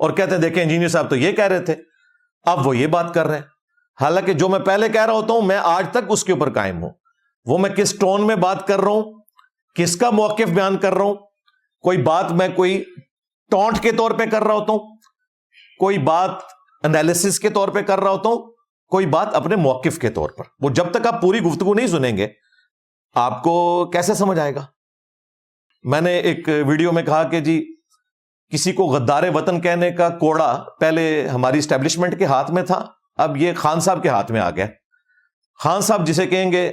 اور کہتے ہیں دیکھیں انجینئر صاحب تو یہ کہہ رہے تھے, اب وہ یہ بات کر رہے ہیں. حالانکہ جو میں پہلے کہہ رہا ہوتا ہوں میں آج تک اس کے اوپر قائم ہوں. وہ میں کس ٹون میں بات کر رہا ہوں, کس کا موقف بیان کر رہا ہوں, کوئی بات میں کوئی ٹونٹ کے طور پہ کر رہا ہوتا ہوں, کوئی بات انالیسس کے طور پہ کر رہا ہوتا ہوں, کوئی بات اپنے موقف کے طور پر. وہ جب تک آپ پوری گفتگو نہیں سنیں گے آپ کو کیسے سمجھ آئے گا. میں نے ایک ویڈیو میں کہا کہ جی کسی کو غدار وطن کہنے کا کوڑا پہلے ہماری اسٹیبلشمنٹ کے ہاتھ میں تھا, اب یہ خان صاحب کے ہاتھ میں آ گیا. خان صاحب جسے کہیں گے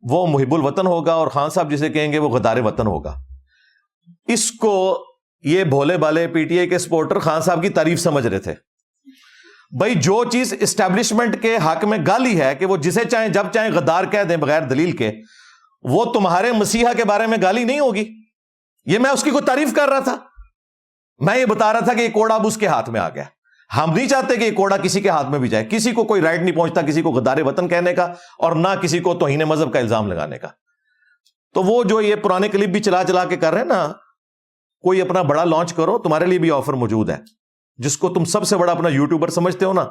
وہ محب الوطن ہوگا اور خان صاحب جسے کہیں گے وہ غدار وطن ہوگا. اس کو یہ بھولے بالے پی ٹی آئی کے سپورٹر خان صاحب کی تعریف سمجھ رہے تھے. بھائی جو چیز اسٹیبلشمنٹ کے حق میں گالی ہے کہ وہ جسے چاہیں جب چاہیں غدار کہہ دیں بغیر دلیل کے, وہ تمہارے مسیحا کے بارے میں گالی نہیں ہوگی. یہ میں اس کی کوئی تعریف کر رہا تھا, میں یہ بتا رہا تھا کہ یہ کوڑا اب اس کے ہاتھ میں آ گیا. ہم نہیں چاہتے کہ یہ کوڑا کسی کے ہاتھ میں بھی جائے. کسی کو کوئی رائٹ نہیں پہنچتا کسی کو غدار وطن کہنے کا اور نہ کسی کو توہین مذہب کا الزام لگانے کا. تو وہ جو یہ پرانے کلپ بھی چلا چلا کے کر رہے ہیں نا, کوئی اپنا بڑا لانچ کرو, تمہارے لیے بھی آفر موجود ہے. جس کو تم سب سے بڑا اپنا یوٹیوبر سمجھتے ہو نا,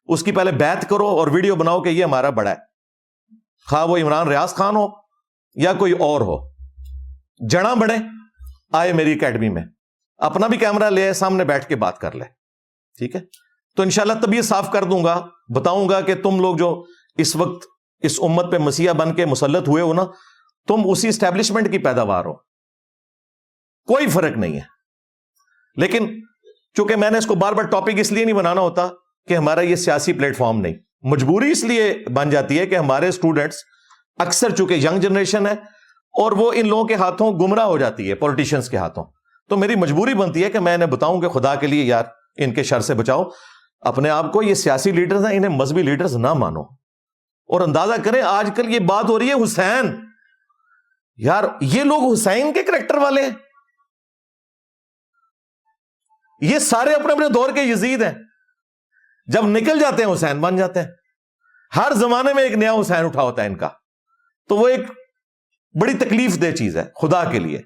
اس کی پہلے بیعت کرو اور ویڈیو بناؤ کہ یہ ہمارا بڑا ہے, خواہ وہ عمران ریاض خان ہو یا کوئی اور ہو. جڑاں بڑے آئے میری اکیڈمی میں, اپنا بھی کیمرہ لے سامنے بیٹھ کے بات کر لے, ٹھیک ہے. تو انشاءاللہ تب یہ صاف کر دوں گا, بتاؤں گا کہ تم لوگ جو اس وقت اس امت پہ مسیحا بن کے مسلط ہوئے ہو نا, تم اسی اسٹیبلشمنٹ کی پیداوار ہو, کوئی فرق نہیں ہے. لیکن چونکہ میں نے اس کو بار بار ٹاپک اس لیے نہیں بنانا ہوتا کہ ہمارا یہ سیاسی پلیٹ فارم نہیں, مجبوری اس لیے بن جاتی ہے کہ ہمارے اسٹوڈنٹس اکثر چونکہ ینگ جنریشن ہے اور وہ ان لوگوں کے ہاتھوں گمراہ ہو جاتی ہے, پولیٹیشنز کے ہاتھوں. تو میری مجبوری بنتی ہے کہ میں انہیں بتاؤں کہ خدا کے لیے یار ان کے شر سے بچاؤ اپنے آپ کو. یہ سیاسی لیڈرز ہیں, انہیں مذہبی لیڈرز نہ مانو. اور اندازہ کریں آج کل یہ بات ہو رہی ہے حسین, یار یہ لوگ حسین کے کریکٹر والے ہیں, یہ سارے اپنے اپنے دور کے یزید ہیں. جب نکل جاتے ہیں حسین بن جاتے ہیں. ہر زمانے میں ایک نیا حسین اٹھا ہوتا ہے ان کا, تو وہ ایک بڑی تکلیف دہ چیز ہے خدا کے لیے.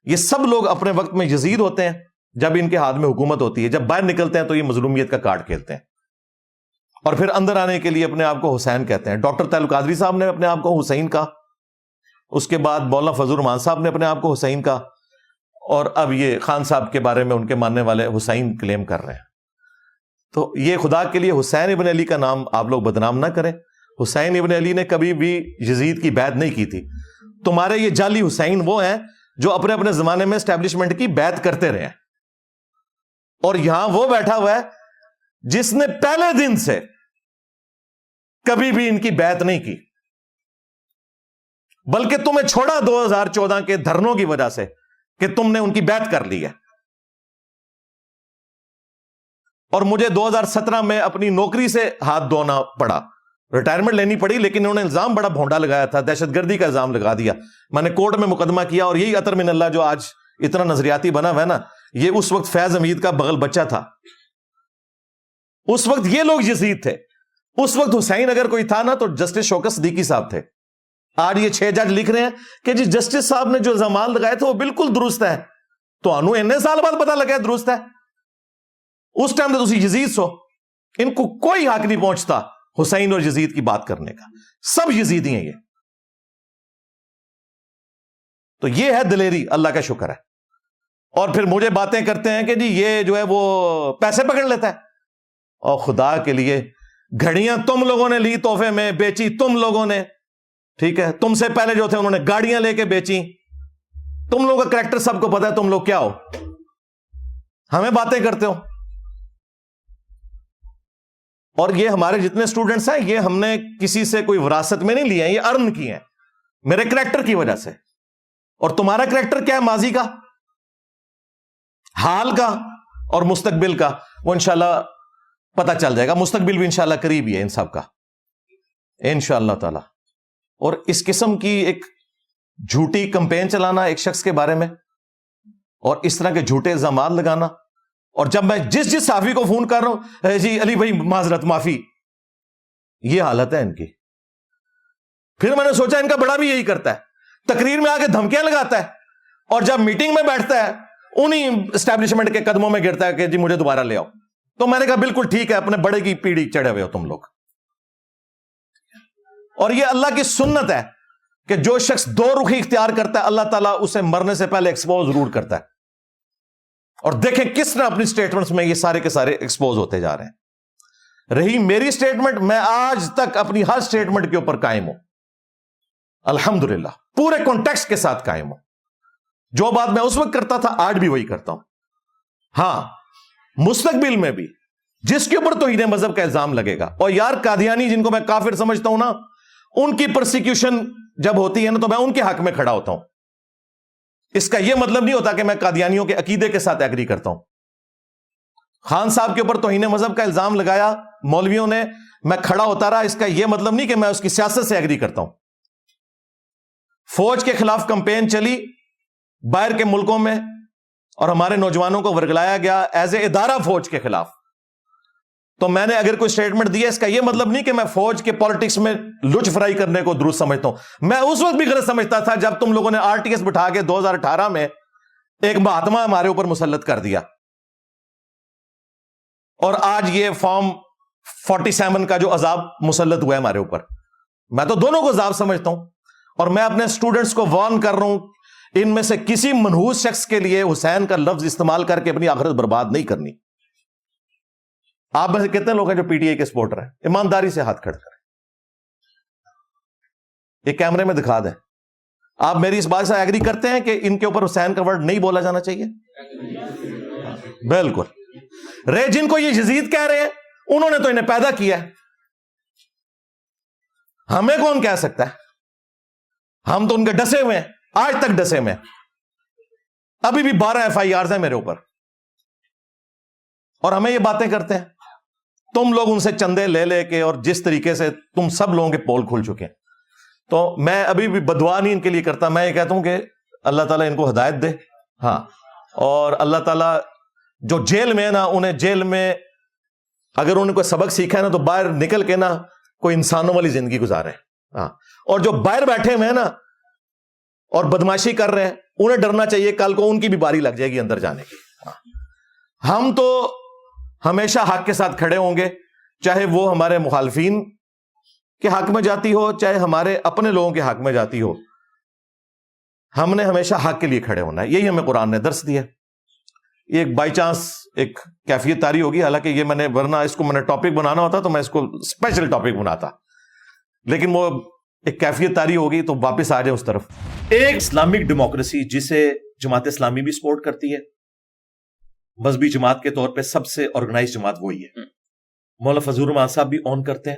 یہ سب لوگ اپنے وقت میں یزید ہوتے ہیں جب ان کے ہاتھ میں حکومت ہوتی ہے, جب باہر نکلتے ہیں تو یہ مظلومیت کا کارڈ کھیلتے ہیں اور پھر اندر آنے کے لیے اپنے آپ کو حسین کہتے ہیں. ڈاکٹر طاہر القادری صاحب نے اپنے آپ کو حسین کہا, اس کے بعد مولانا فضل الرحمان صاحب نے اپنے آپ کو حسین کہا, اور اب یہ خان صاحب کے بارے میں ان کے ماننے والے حسین کلیم کر رہے ہیں. تو یہ خدا کے لیے حسین ابن علی کا نام آپ لوگ بدنام نہ کریں. حسین ابن علی نے کبھی بھی یزید کی بیعت نہیں کی تھی. تمہارے یہ جعلی حسین وہ ہیں جو اپنے اپنے زمانے میں اسٹیبلشمنٹ کی بیعت کرتے رہے ہیں, اور یہاں وہ بیٹھا ہوا ہے جس نے پہلے دن سے کبھی بھی ان کی بیعت نہیں کی, بلکہ تمہیں چھوڑا 2014 کے دھرنوں کی وجہ سے کہ تم نے ان کی بیعت کر لی ہے. اور مجھے 2017 میں اپنی نوکری سے ہاتھ دھونا پڑا, ریٹائرمنٹ لینی پڑی, لیکن انہوں نے الزام بڑا بھونڈا لگایا تھا, دہشت گردی کا الزام لگا دیا. میں نے کورٹ میں مقدمہ کیا, اور یہی عطر من اللہ جو آج اتنا نظریاتی بنا ہوا ہے نا, یہ اس وقت فیض حمید کا بغل بچہ تھا. اس وقت یہ لوگ یزید تھے. اس وقت حسین اگر کوئی تھا نا تو جسٹس شوکت صدیقی صاحب تھے. آج یہ 6 جج لکھ رہے ہیں کہ جی جسٹس صاحب نے جو الزامات لگائے تھے وہ بالکل درست ہے. تو انو اتنے سال بعد پتا لگا درست ہے, اس ٹائم تو تسی یزید سو. ان کو کوئی حق نہیں پہنچتا حسین اور یزید کی بات کرنے کا, سب یزیدی ہیں یہ. تو یہ ہے دلیری, اللہ کا شکر ہے. اور پھر مجھے باتیں کرتے ہیں کہ جی یہ جو ہے وہ پیسے پکڑ لیتا ہے. اور خدا کے لیے گھڑیاں تم لوگوں نے لی تحفے میں, بیچی تم لوگوں نے, ٹھیک ہے. تم سے پہلے جو تھے انہوں نے گاڑیاں لے کے بیچی. تم لوگوں کا کریکٹر سب کو پتا ہے, تم لوگ کیا ہو, ہمیں باتیں کرتے ہو. اور یہ ہمارے جتنے اسٹوڈنٹس ہیں یہ ہم نے کسی سے کوئی وراثت میں نہیں لیے ہیں, یہ ارن کی ہیں میرے کریکٹر کی وجہ سے. اور تمہارا کریکٹر کیا ہے ماضی کا, حال کا اور مستقبل کا, وہ انشاءاللہ پتہ چل جائے گا. مستقبل بھی انشاءاللہ قریب ہی ہے ان سب کا انشاءاللہ تعالی. اور اس قسم کی ایک جھوٹی کمپین چلانا ایک شخص کے بارے میں, اور اس طرح کے جھوٹے الزامات لگانا, اور جب میں جس صحافی کو فون کر رہا ہوں جی علی بھائی معذرت معافی, یہ حالت ہے ان کی. پھر میں نے سوچا ان کا بڑا بھی یہی کرتا ہے, تقریر میں آ کے دھمکیاں لگاتا ہے, اور جب میٹنگ میں بیٹھتا ہے انہیں اسٹیبلشمنٹ کے قدموں میں گرتا ہے کہ جی مجھے دوبارہ لے آؤ. تو میں نے کہا بالکل ٹھیک ہے, اپنے بڑے کی پیڑھی چڑھے ہوئے ہو تم لوگ. اور یہ اللہ کی سنت ہے کہ جو شخص دو رخی اختیار کرتا ہے اللہ تعالیٰ اسے مرنے سے پہلے ایکسپوز ضرور کرتا ہے. اور دیکھیں کس نے اپنی سٹیٹمنٹس میں یہ سارے کے سارے ایکسپوز ہوتے جا رہے ہیں. رہی میری سٹیٹمنٹ, میں آج تک اپنی ہر سٹیٹمنٹ کے اوپر قائم ہوں الحمدللہ, پورے کانٹیکسٹ کے ساتھ قائم ہوں. جو بات میں اس وقت کرتا تھا آج بھی وہی کرتا ہوں. ہاں مستقبل میں بھی جس کے اوپر توہین مذہب کا الزام لگے گا, اور یار قادیانی جن کو میں کافر سمجھتا ہوں نا, ان کی پرسیکیوشن جب ہوتی ہے نا تو میں ان کے حق میں کھڑا ہوتا ہوں. اس کا یہ مطلب نہیں ہوتا کہ میں قادیانیوں کے عقیدے کے ساتھ ایگری کرتا ہوں. خان صاحب کے اوپر توہین مذہب کا الزام لگایا مولویوں نے, میں کھڑا ہوتا رہا, اس کا یہ مطلب نہیں کہ میں اس کی سیاست سے ایگری کرتا ہوں. فوج کے خلاف کمپین چلی باہر کے ملکوں میں, اور ہمارے نوجوانوں کو ورگلایا گیا ایز اے ادارہ فوج کے خلاف. تو میں نے اگر کوئی سٹیٹمنٹ دیا, اس کا یہ مطلب نہیں کہ میں فوج کے پالیٹکس میں لچ فرائی کرنے کو درست سمجھتا ہوں. میں اس وقت بھی غلط سمجھتا تھا جب تم لوگوں نے RTS بٹھا کے 2018 میں ایک مہاتما ہمارے اوپر مسلط کر دیا, اور آج یہ فارم 47 کا جو عذاب مسلط ہوا ہے ہمارے اوپر. میں تو دونوں کو عذاب سمجھتا ہوں, اور میں اپنے اسٹوڈنٹس کو وارن کر رہا ہوں, ان میں سے کسی منحوس شخص کے لیے حسین کا لفظ استعمال کر کے اپنی آخرت برباد نہیں کرنی. آپ میں سے کتنے لوگ ہیں جو PTI کے سپورٹر ہیں؟ ایمانداری سے ہاتھ کھڑا کریں, ایک کیمرے میں دکھا دیں. آپ میری اس بات سے ایگری کرتے ہیں کہ ان کے اوپر حسین کا ورڈ نہیں بولا جانا چاہیے؟ بالکل. رے جن کو یہ یزید کہہ رہے ہیں انہوں نے تو انہیں پیدا کیا ہے, ہمیں کون کہہ سکتا ہے؟ ہم تو ان کے ڈسے ہوئے ہیں, آج تک ڈسے ہوئے ہیں. ابھی بھی 12 FIRs ہیں میرے اوپر, اور ہمیں یہ باتیں کرتے ہیں. تم لوگ ان سے چندے لے لے کے, اور جس طریقے سے تم سب لوگوں کے پول کھل چکے ہیں, تو میں ابھی بھی بدعا نہیں ان کے لیے کرتا. میں یہ کہتا ہوں کہ اللہ تعالیٰ ان کو ہدایت دے. ہاں, اور اللہ تعالیٰ جو جیل میں ہے نا, انہیں جیل میں اگر انہیں کوئی سبق سیکھا ہے نا تو باہر نکل کے نا کوئی انسانوں والی زندگی گزارے. ہاں, اور جو باہر بیٹھے ہوئے ہیں نا اور بدماشی کر رہے ہیں, انہیں ڈرنا چاہیے کل کو ان کی بھی باری لگ جائے گی اندر جانے کی. ہم تو ہمیشہ حق کے ساتھ کھڑے ہوں گے, چاہے وہ ہمارے مخالفین کے حق میں جاتی ہو, چاہے ہمارے اپنے لوگوں کے حق میں جاتی ہو. ہم نے ہمیشہ حق کے لیے کھڑے ہونا ہے, یہی ہمیں قرآن نے درس دیا. یہ ایک بائی چانس ایک کیفیت تاری ہوگی, حالانکہ یہ میں نے ورنہ اس کو میں نے ٹاپک بنانا ہوتا تو میں اس کو اسپیشل ٹاپک بناتا, لیکن وہ ایک کیفیت تاری ہوگی تو واپس آ جائے اس طرف. ایک اسلامک ڈیموکریسی جسے جماعت اسلامی بھی سپورٹ کرتی ہے, مذہبی جماعت کے طور پہ سب سے آرگنائز جماعت وہی ہے. مولانا فضل الرحمان صاحب بھی اون کرتے ہیں,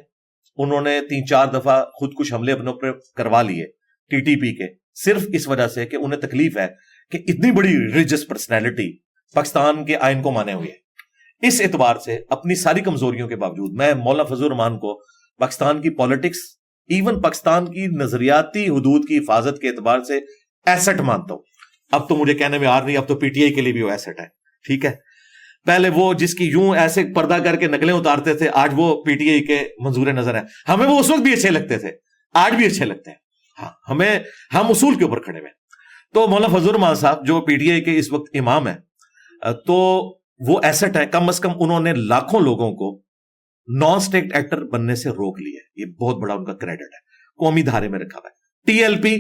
انہوں نے 3-4 دفعہ خود کش حملے اپنے اوپر کروا لیے TTP کے, صرف اس وجہ سے کہ انہیں تکلیف ہے کہ اتنی بڑی ریلیجس پرسنالٹی پاکستان کے آئین کو مانے ہوئے ہے. اس اعتبار سے اپنی ساری کمزوریوں کے باوجود میں مولانا فضل الرحمان کو پاکستان کی پالیٹکس, ایون پاکستان کی نظریاتی حدود کی حفاظت کے اعتبار سے ایسٹ مانتا ہوں. اب تو مجھے کہنے میں آ نہیں, اب تو PTI کے لیے بھی وہ ایسٹ ہے. ٹھیک ہے, پہلے وہ جس کی یوں ایسے پردہ کر کے نقلیں اتارتے تھے, آج وہ PTI کے منظور نظر ہیں. ہمیں وہ اس وقت بھی اچھے لگتے تھے, آج بھی اچھے لگتے ہیں. ہاں, ہم اصول کے اوپر کھڑے ہوئے. تو مولانا فضل الرحمان صاحب جو PTI کے اس وقت امام ہیں, تو وہ ایسٹ ہے. کم از کم انہوں نے لاکھوں لوگوں کو نان اسٹیٹ ایکٹر بننے سے روک لیا ہے. یہ بہت بڑا ان کا کریڈٹ ہے, قومی دھارے میں رکھا ہوا ہے. TLP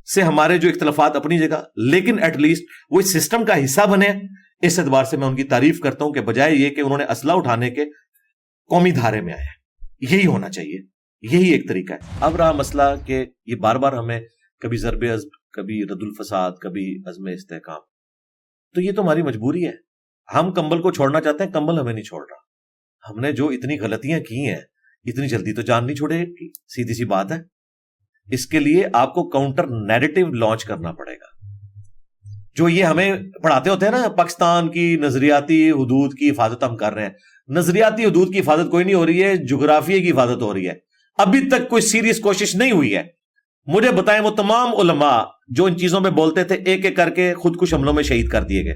سے ہمارے جو اختلافات اپنی جگہ, لیکن ایٹ لیسٹ وہ اس سسٹم کا حصہ بنے. اس اعتبار سے میں ان کی تعریف کرتا ہوں کہ بجائے یہ کہ انہوں نے اسلحہ اٹھانے کے قومی دھارے میں آیا. یہی ہونا چاہیے, یہی ایک طریقہ ہے. اب رہا مسئلہ کہ یہ بار بار ہمیں کبھی ضرب عزم, کبھی رد الفساد, کبھی عزم استحکام, تو یہ تو ہماری مجبوری ہے. ہم کمبل کو چھوڑنا چاہتے ہیں, کمبل ہمیں نہیں چھوڑ رہا. ہم نے جو اتنی غلطیاں کی ہیں, اتنی جلدی تو جان نہیں چھوڑے, سیدھی سی بات ہے. اس کے لیے آپ کو کاؤنٹر نیریٹو لانچ کرنا پڑے گا. جو یہ ہمیں پڑھاتے ہوتے ہیں نا, پاکستان کی نظریاتی حدود کی حفاظت ہم کر رہے ہیں. نظریاتی حدود کی حفاظت کوئی نہیں ہو رہی ہے, جغرافیے کی حفاظت ہو رہی ہے. ابھی تک کوئی سیریس کوشش نہیں ہوئی ہے. مجھے بتائیں وہ تمام علماء جو ان چیزوں پہ بولتے تھے, ایک ایک کر کے خود کش حملوں میں شہید کر دیے گئے.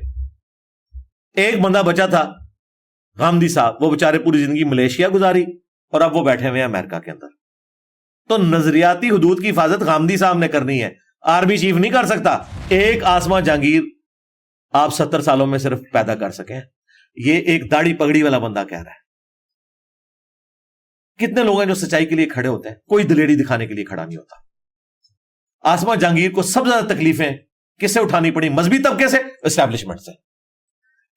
ایک بندہ بچا تھا, غامدی صاحب, وہ بےچارے پوری زندگی ملیشیا گزاری, اور اب وہ بیٹھے ہوئے ہیں امریکہ کے اندر. تو نظریاتی حدود کی حفاظت غامدی صاحب نے کرنی ہے, آرمی چیف نہیں کر سکتا. ایک آسما جہانگیر آپ 70 سالوں میں صرف پیدا کر سکیں. یہ ایک داڑھی پگڑی والا بندہ کہہ رہا ہے. کتنے لوگ ہیں جو سچائی کے لیے کھڑے ہوتے ہیں؟ کوئی دلیری دکھانے کے لیے کھڑا نہیں ہوتا. آسما جہانگیر کو سب سے زیادہ تکلیفیں کس سے اٹھانی پڑی؟ مذہبی طبقے سے، اسٹیبلشمنٹ سے.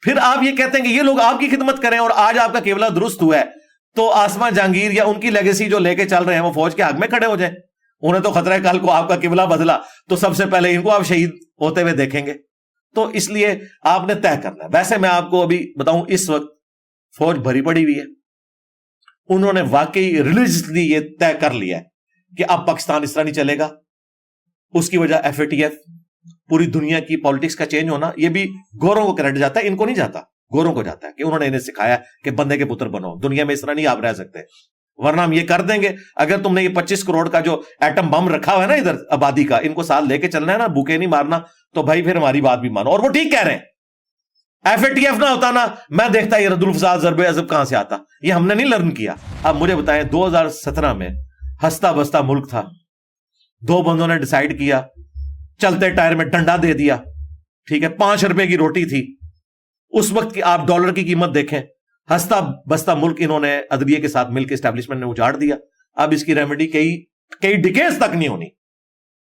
پھر آپ یہ کہتے ہیں کہ یہ لوگ آپ کی خدمت کریں اور آج آپ کا قبلہ درست ہوا ہے، تو آسما جہانگیر یا ان کی لیگیسی جو لے کے چل رہے ہیں وہ فوج کے حق میں کھڑے ہو جائیں. انہیں تو خطرہ ہے کل کو آپ کا قبلہ بدلا تو سب سے پہلے ان کو آپ شہید ہوتے ہوئے دیکھیں گے. تو اس لیے آپ نے طے کرنا ہے. ویسے میں آپ کو ابھی بتاؤں، اس وقت فوج بھری پڑی ہوئی ہے. انہوں نے واقعی ریلیجسلی یہ طے کر لیا ہے کہ اب پاکستان اس طرح نہیں چلے گا. اس کی وجہ ایف اے ٹی ایف، پوری دنیا کی پالیٹکس کا چینج ہونا. یہ بھی گوروں کو کریڈٹ جاتا ہے، ان کو نہیں جاتا، گوروں کو جاتا ہے کہ انہوں نے انہیں سکھایا کہ بندے کے پتر بنو، دنیا میں اس طرح نہیں آپ رہ سکتے، ورنہ ہم یہ کر دیں گے. اگر تم نے یہ 25 کروڑ کا جو ایٹم بم رکھا ہوا ہے نا ادھر آبادی کا، ان کو ساتھ لے کے چلنا ہے نا، بھوکے نہیں مارنا، تو بھائی پھر ہماری بات بھی مانو. اور وہ ٹھیک کہہ رہے ہیں. ایف اے ٹی ایف نہ ہوتا نا، میں دیکھتا یہ رد الفساد ضرب عضب کہاں سے آتا. یہ ہم نے نہیں لرن کیا. اب مجھے بتائیں، 2017 میں ہستا بستا ملک تھا، 2 بندوں نے ڈیسائیڈ کیا، چلتے ٹائر میں ڈنڈا دے دیا، ٹھیک ہے، 5 روپے کی روٹی تھی اس وقت کی. آپ ڈالر کی قیمت دیکھیں، ہستا بستا ملک انہوں نے عدلیے کے ساتھ مل کے اسٹیبلشمنٹ نے اجاڑ دیا. اب اس کی ریمیڈی کئی ڈیکیز تک نہیں ہونی،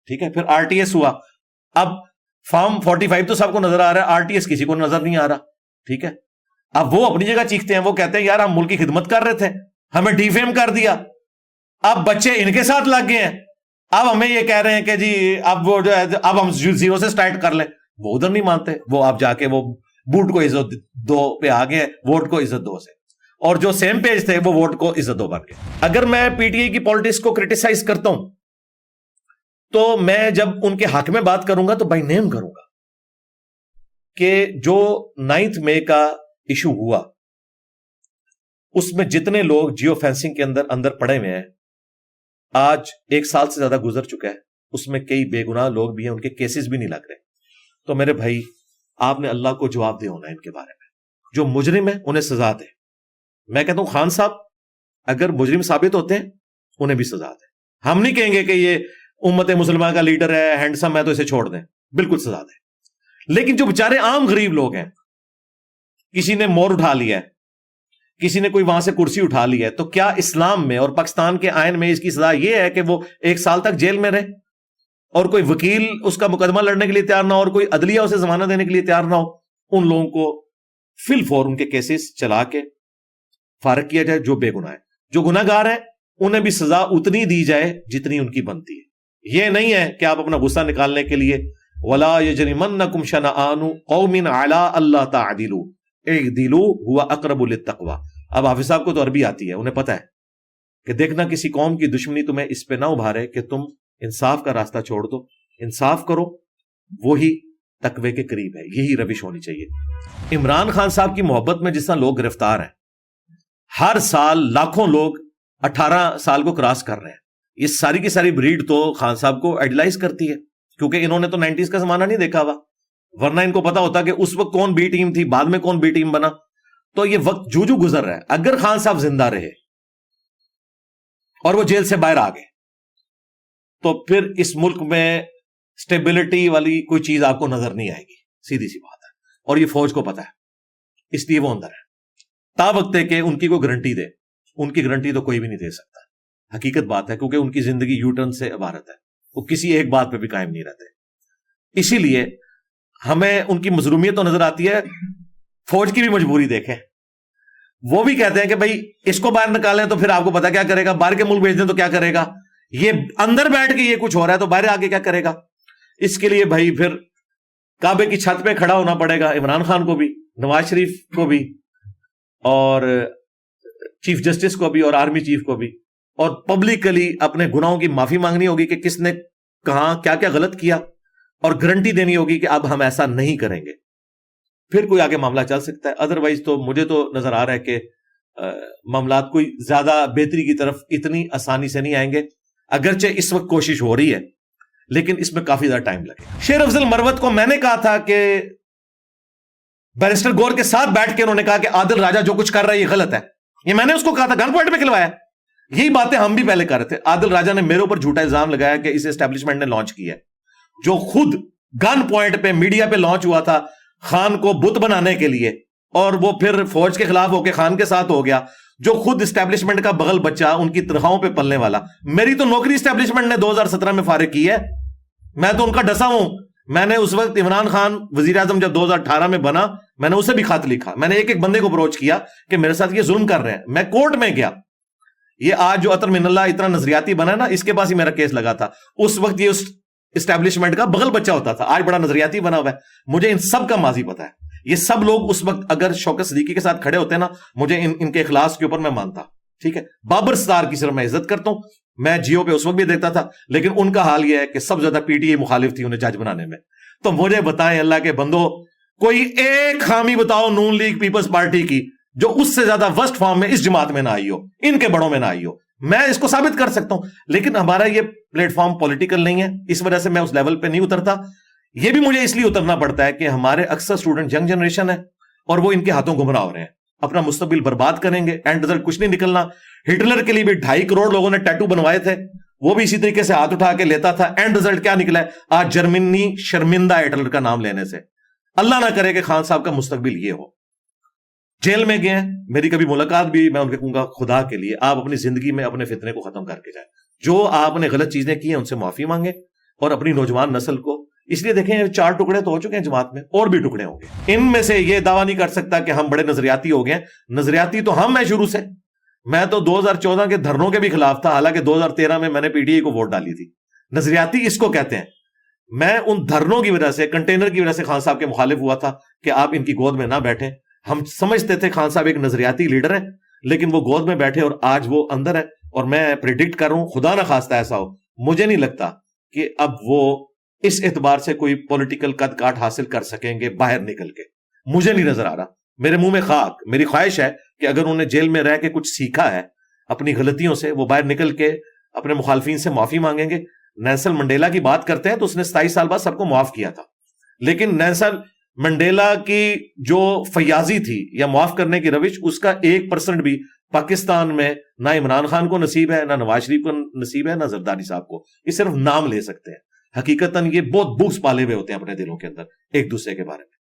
ٹھیک ہے. پھر آر ٹی ایس ہوا. اب فارم 45 تو سب کو نظر آ رہا ہے، آر ٹی ایس کسی کو نظر نہیں آ رہا، ٹھیک ہے. اب وہ اپنی جگہ چیختے ہیں، وہ کہتے ہیں یار ہم ملک کی خدمت کر رہے تھے، ہمیں ڈی فیم کر دیا، اب بچے ان کے ساتھ لگ گئے ہیں، اب ہمیں یہ کہہ رہے ہیں کہ جی اب وہ جو ہے اب ہم 0 سے سٹارٹ کر لیں. وہ ادھر نہیں مانتے، وہ آپ جا کے وہ بوٹ کو عزت دو پہ آ گئے، ووٹ کو عزت دو سے. اور جو سیم پیج تھے وہ ووٹ کو عزت دو بن گئے. اگر میں پی ٹی آئی کی پالیٹکس کو کرٹیسائز کرتا ہوں تو میں جب ان کے حق میں بات کروں گا تو بائی نیم کروں گا کہ جو 9 مئی کا ایشو ہوا اس میں جتنے لوگ جیو فینسنگ کے اندر پڑے ہوئے ہیں، آج 1 سال سے زیادہ گزر چکا ہے، اس میں کئی بے گناہ لوگ بھی ہیں، ان کے کیسز بھی نہیں لگ رہے. تو میرے بھائی آپ نے اللہ کو جواب دے ہونا ہے ان کے بارے میں. جو مجرم ہیں انہیں سزا دے. میں کہتا ہوں خان صاحب اگر مجرم ثابت ہوتے ہیں انہیں بھی سزا دے. ہم نہیں کہیں گے کہ یہ امت مسلمہ کا لیڈر ہے، ہینڈسم ہے تو اسے چھوڑ دیں، بالکل سزا دیں. لیکن جو بیچارے عام غریب لوگ ہیں، کسی نے مور اٹھا لیا ہے، کسی نے کوئی وہاں سے کرسی اٹھا لی ہے، تو کیا اسلام میں اور پاکستان کے آئین میں اس کی سزا یہ ہے کہ وہ 1 سال تک جیل میں رہے اور کوئی وکیل اس کا مقدمہ لڑنے کے لیے تیار نہ ہو اور کوئی عدلیہ اسے ضمانت دینے کے لیے تیار نہ ہو؟ ان لوگوں کو فی الفور ان کے کیسز چلا کے فارغ کیا جائے جو بے گناہ ہے. جو گناہ گار ہیں انہیں بھی سزا اتنی دی جائے جتنی ان کی بنتی ہے. یہ نہیں ہے کہ آپ اپنا غصہ نکالنے کے لیے وَلَا يَجْرِمَنَّكُمْ شَنَآنُ قَوْمٍ عَلَىٰ أَلَّا تَعْدِلُوا اعْدِلُوا هُوَ أَقْرَبُ لِلتَّقْوَىٰ. اب حافظ صاحب کو تو عربی آتی ہے، انہیں پتا ہے کہ دیکھنا کسی قوم کی دشمنی تمہیں اس پہ نہ ابھارے کہ تم انصاف کا راستہ چھوڑ دو. انصاف کرو، وہی تقوی کے قریب ہے. یہی روش ہونی چاہیے. عمران خان صاحب کی محبت میں جس طرح لوگ گرفتار ہیں، ہر سال لاکھوں لوگ 18 سال کو کراس کر رہے ہیں. یہ ساری کی ساری بریڈ تو خان صاحب کو ایڈلائز کرتی ہے کیونکہ انہوں نے تو 90s کا زمانہ نہیں دیکھا ہوا، ورنہ ان کو پتا ہوتا کہ اس وقت کون بی ٹیم تھی، بعد میں کون بی ٹیم بنا. تو یہ وقت جو گزر رہا ہے، اگر خان صاحب زندہ رہے اور وہ جیل سے باہر آ گئے تو پھر اس ملک میں سٹیبلٹی والی کوئی چیز آپ کو نظر نہیں آئے گی. سیدھی سی بات ہے. اور یہ فوج کو پتا ہے، اس لیے وہ اندر ہے. تا وقت ہے کہ ان کی کوئی گارنٹی دے، ان کی گارنٹی تو کوئی بھی نہیں دے سکتا. حقیقت بات ہے، کیونکہ ان کی زندگی یو ٹرن سے عبارت ہے، وہ کسی ایک بات پہ بھی قائم نہیں رہتے. اسی لیے ہمیں ان کی مظلومیت تو نظر آتی ہے. فوج کی بھی مجبوری دیکھیں، وہ بھی کہتے ہیں کہ بھائی اس کو باہر نکالیں تو پھر آپ کو پتا کیا کرے گا، باہر کے ملک بھیج دیں تو کیا کرے گا، یہ اندر بیٹھ کے یہ کچھ ہو رہا ہے تو باہر آگے کیا کرے گا. اس کے لیے بھائی پھر کعبے کی چھت پہ کھڑا ہونا پڑے گا عمران خان کو بھی، نواز شریف کو بھی، اور چیف جسٹس کو بھی، اور آرمی چیف کو بھی، اور پبلکلی اپنے گناہوں کی معافی مانگنی ہوگی کہ کس نے کہاں کیا کیا غلط کیا، اور گارنٹی دینی ہوگی کہ اب ہم ایسا نہیں کریں گے. پھر کوئی آگے معاملہ چل سکتا ہے. ادروائز تو مجھے تو نظر آ رہا ہے کہ معاملات کوئی زیادہ بہتری کی طرف اتنی آسانی سے نہیں آئیں گے. اگرچہ اس وقت کوشش ہو رہی ہے لیکن اس میں کافی زیادہ ٹائم لگے. شیر افضل مروت کو میں نے کہا تھا کہ بیرسٹر گور کے ساتھ بیٹھ کے انہوں نے کہا کہ عادل راجہ جو کچھ کر رہا ہے یہ غلط ہے. یہ میں نے اس کو کہا تھا، گن پوائنٹ پہ کھلوایا. یہی باتیں ہم بھی پہلے کر رہے تھے. عادل راجہ نے میرے اوپر جھوٹا الزام لگایا کہ اسے اسٹیبلشمنٹ نے لانچ کیا ہے، جو خود گن پوائنٹ پہ میڈیا پہ لانچ ہوا تھا خان کو بت بنانے کے لیے, اور وہ پھر فوج کے خلاف ہو کے خان کے ساتھ ہو گیا, جو خود اسٹیبلشمنٹ کا بغل بچہ, ان کی تنخواہوں پہ پلنے والا. میری تو نوکری اسٹیبلشمنٹ نے 2017 میں فارغ کی ہے, میں تو ان کا ڈسا ہوں. میں نے اس وقت عمران خان وزیر اعظم جب 2018 میں بنا, میں نے اسے بھی خط لکھا, میں نے ایک ایک بندے کو اپروچ کیا کہ میرے ساتھ یہ ظلم کر رہے ہیں. میں کورٹ میں گیا. یہ آج جو عطر من اللہ اتنا نظریاتی بنا نا, اس کے پاس ہی میرا کیس لگا تھا. اس وقت یہ اس اسٹیبلشمنٹ کا بغل بچہ ہوتا تھا, آج بڑا نظریاتی بنا ہوا ہے. مجھے ان سب کا ماضی پتا ہے. یہ سب لوگ اس وقت اگر شوکت صدیقی کے ساتھ کھڑے ہوتے نا, مجھے ان کے اخلاص کے اوپر میں مانتا. ٹھیک ہے, بابر ستار کی صرف میں عزت کرتا ہوں, میں جیو پہ اس وقت بھی دیکھتا تھا, لیکن ان کا حال یہ ہے کہ سب زیادہ پی ٹی آئی مخالف تھی انہیں جج بنانے میں. تو مجھے بتائیں اللہ کے بندو, کوئی ایک خامی بتاؤ نون لیگ پیپلز پارٹی کی جو اس سے زیادہ ورسٹ فارم میں اس جماعت میں نہ آئی ہو, ان کے بڑوں میں نہ آئی ہو. میں اس کو ثابت کر سکتا ہوں, لیکن ہمارا یہ پلیٹ فارم پولیٹیکل نہیں ہے, اس وجہ سے میں اس لیول پہ نہیں اترتا. یہ بھی مجھے اس لیے اترنا پڑتا ہے کہ ہمارے اکثر اسٹوڈنٹ ینگ جنریشن ہے, اور وہ ان کے ہاتھوں گمراہ ہو رہے ہیں, اپنا مستقبل برباد کریں گے, اینڈ رزلٹ کچھ نہیں نکلنا. ہٹلر کے لیے بھی 2.5 کروڑ لوگوں نے ٹیٹو بنوائے تھے, وہ بھی اسی طریقے سے ہاتھ اٹھا کے لیتا تھا. اینڈ رزلٹ کیا نکلا ہے؟ آج جرمنی شرمندہ ہٹلر کا نام لینے سے. اللہ نہ کرے کہ خان صاحب کا مستقبل یہ ہو. جیل میں گئے ہیں, میری کبھی ملاقات بھی, میں ان کے کہوں گا خدا کے لیے آپ اپنی زندگی میں اپنے فتنے کو ختم کر کے جائیں. جو آپ نے غلط چیزیں کی ہیں ان سے معافی مانگیں, اور اپنی نوجوان نسل کو, اس لیے دیکھیں 4 ٹکڑے تو ہو چکے ہیں جماعت میں, اور بھی ٹکڑے ہوں گے. ان میں سے یہ دعویٰ نہیں کر سکتا کہ ہم بڑے نظریاتی ہو گئے. نظریاتی تو ہم ہیں شروع سے. میں تو 2014 کے دھرنوں کے بھی خلاف تھا, حالانکہ 2013 میں نے پی ٹی آئی کو ووٹ ڈالی تھی. نظریاتی اس کو کہتے ہیں. میں ان دھرنوں کی وجہ سے, کنٹینر کی وجہ سے خان صاحب کے مخالف ہوا تھا کہ آپ ان کی گود میں نہ بیٹھیں. ہم سمجھتے تھے خان صاحب ایک نظریاتی لیڈر ہیں, لیکن وہ گود میں بیٹھے اور آج وہ اندر ہے. اور میں پریڈکٹ کر رہا ہوں, خدا نہ خواستہ ایسا ہو, مجھے نہیں لگتا کہ اب وہ اس اعتبار سے کوئی پولیٹیکل قد کاٹ حاصل کر سکیں گے باہر نکل کے. مجھے نہیں نظر آ رہا. میرے منہ میں خاک. میری خواہش ہے کہ اگر انہوں نے جیل میں رہ کے کچھ سیکھا ہے اپنی غلطیوں سے, وہ باہر نکل کے اپنے مخالفین سے معافی مانگیں گے. نیلسن منڈیلا کی بات کرتے ہیں تو اس نے 27 سال بعد سب کو معاف کیا تھا, لیکن نیلسن منڈیلا کی جو فیاضی تھی یا معاف کرنے کی روش, اس کا 1% بھی پاکستان میں نہ عمران خان کو نصیب ہے, نہ نواز شریف کو نصیب ہے, نہ زرداری صاحب کو. یہ صرف نام لے سکتے ہیں. حقیقتاً یہ بہت بغض پالے ہوئے ہوتے ہیں اپنے دلوں کے اندر ایک دوسرے کے بارے میں.